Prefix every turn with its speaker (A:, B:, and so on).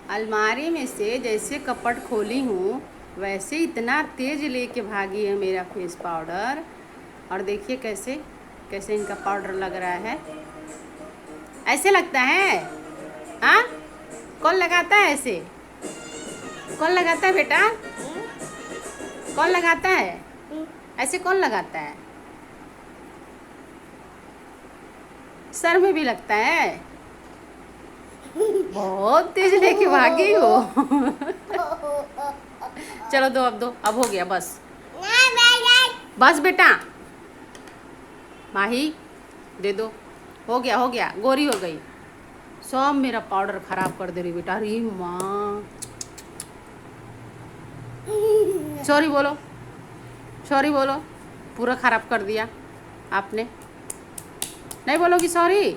A: अलमारी में से जैसे कपट खोली हूँ वैसे इतना तेज लेके भागी है मेरा फेस पाउडर। और देखिए कैसे कैसे इनका पाउडर लग रहा है। ऐसे लगता है। हाँ, कौन लगाता है ऐसे? कौन लगाता है बेटा? कौन लगाता है ऐसे? कौन लगाता है? सर में भी लगता है। बहुत तेज लेके भागी हो। चलो दो, अब दो, अब हो गया बस। बस बेटा, माही दे दो। हो गया, हो गया, गोरी हो गई। सब मेरा पाउडर खराब कर दे रही बेटा। अरे माँ, सॉरी बोलो, सॉरी बोलो। पूरा खराब कर दिया आपने। नहीं बोलोगी सॉरी?